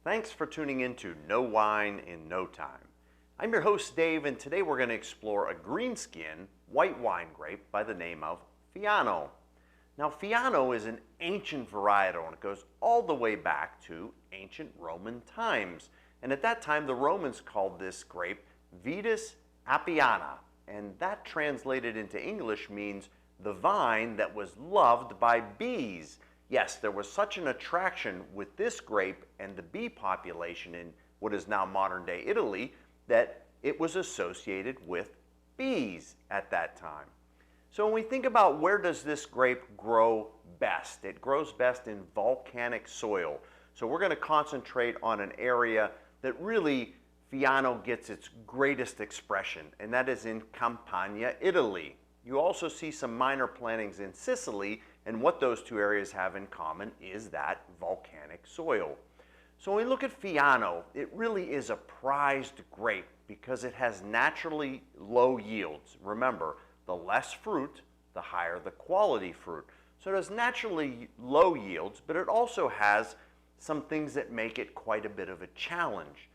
Thanks for tuning in to No Wine in No Time. I'm your host Dave, and today we're going to explore a green skin white wine grape by the name of Fiano. Now Fiano is an ancient varietal and it goes all the way back to ancient Roman times. And at that time the Romans called this grape Vitis apiana, and that translated into English means the vine that was loved by bees. Yes, there was such an attraction with this grape and the bee population in what is now modern day Italy that it was associated with bees at that time. So when we think about where does this grape grow best, it grows best in volcanic soil. So we're going to concentrate on an area that really Fiano gets its greatest expression, and that is in Campania, Italy. You also see some minor plantings in Sicily, and what those two areas have in common is that volcanic soil. So when we look at Fiano, it really is a prized grape because it has naturally low yields. Remember, the less fruit, the higher the quality fruit. So it has naturally low yields, but it also has some things that make it quite a bit of a challenge.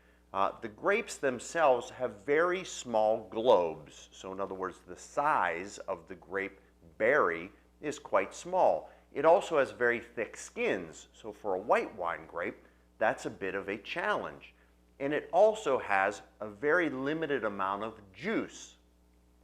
The grapes themselves have very small globes. So in other words, the size of the grape berry is quite small. It also has very thick skins. So for a white wine grape, that's a bit of a challenge. And it also has a very limited amount of juice.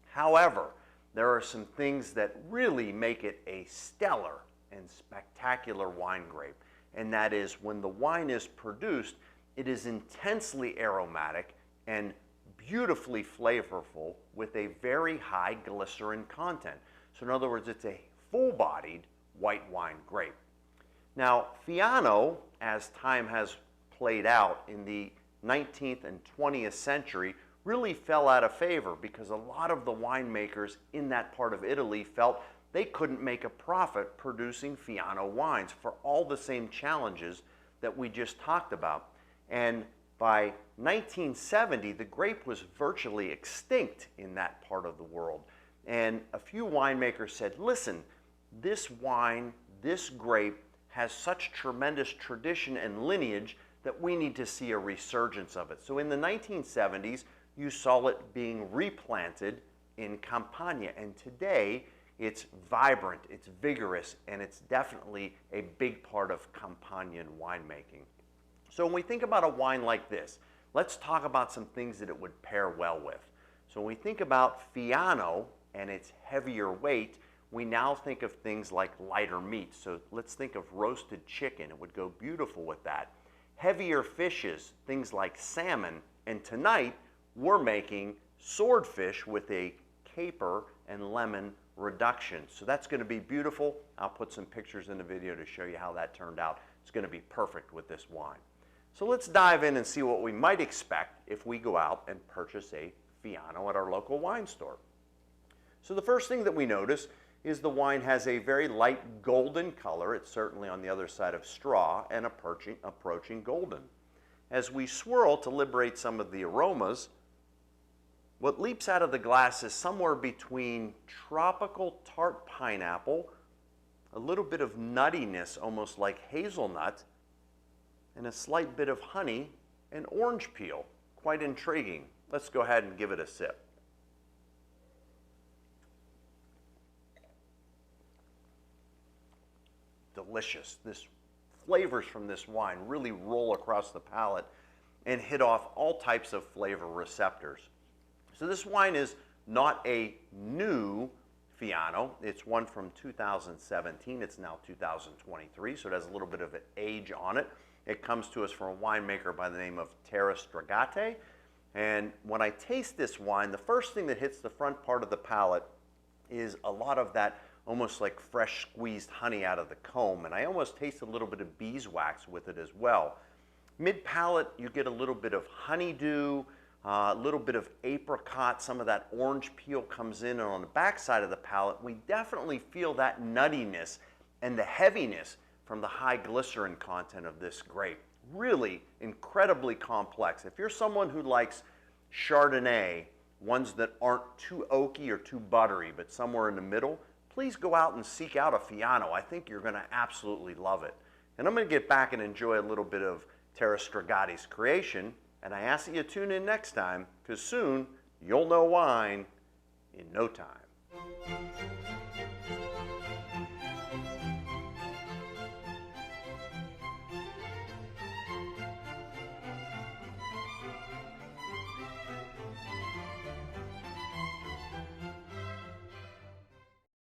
However, there are some things that really make it a stellar and spectacular wine grape. And that is when the wine is produced, it is intensely aromatic and beautifully flavorful with a very high glycerin content. So in other words, it's a full-bodied white wine grape. Now, Fiano, as time has played out in the 19th and 20th century, really fell out of favor because a lot of the winemakers in that part of Italy felt they couldn't make a profit producing Fiano wines for all the same challenges that we just talked about. And by 1970, the grape was virtually extinct in that part of the world. And a few winemakers said, listen, this wine, this grape has such tremendous tradition and lineage that we need to see a resurgence of it. So in the 1970s, you saw it being replanted in Campania, and today it's vibrant, it's vigorous, and it's definitely a big part of Campanian winemaking. So when we think about a wine like this, let's talk about some things that it would pair well with. So when we think about Fiano and its heavier weight, we now think of things like lighter meat. So let's think of roasted chicken. It would go beautiful with that. Heavier fishes, things like salmon, and tonight we're making swordfish with a caper and lemon reduction. So that's going to be beautiful. I'll put some pictures in the video to show you how that turned out. It's going to be perfect with this wine. So let's dive in and see what we might expect if we go out and purchase a Fiano at our local wine store. So the first thing that we notice is the wine has a very light golden color. It's certainly on the other side of straw and approaching golden. As we swirl to liberate some of the aromas, what leaps out of the glass is somewhere between tropical tart pineapple, a little bit of nuttiness, almost like hazelnut, and a slight bit of honey and orange peel. Quite intriguing. Let's go ahead and give it a sip. Delicious. This flavors from this wine really roll across the palate and hit off all types of flavor receptors. So this wine is not a new Fiano. It's one from 2017. It's now 2023, so it has a little bit of an age on it. It comes to us from a winemaker by the name of Terra Stragate. And when I taste this wine, the first thing that hits the front part of the palate is a lot of that almost like fresh squeezed honey out of the comb. And I almost taste a little bit of beeswax with it as well. Mid-palate, you get a little bit of honeydew, a little bit of apricot, some of that orange peel comes in, and on the back side of the palate, we definitely feel that nuttiness and the heaviness from the high glycerin content of this grape. Really incredibly complex. If you're someone who likes Chardonnay, ones that aren't too oaky or too buttery, but somewhere in the middle, please go out and seek out a Fiano. I think you're going to absolutely love it. And I'm going to get back and enjoy a little bit of Terra Strigati's creation, and I ask that you tune in next time, because soon you'll know wine in no time.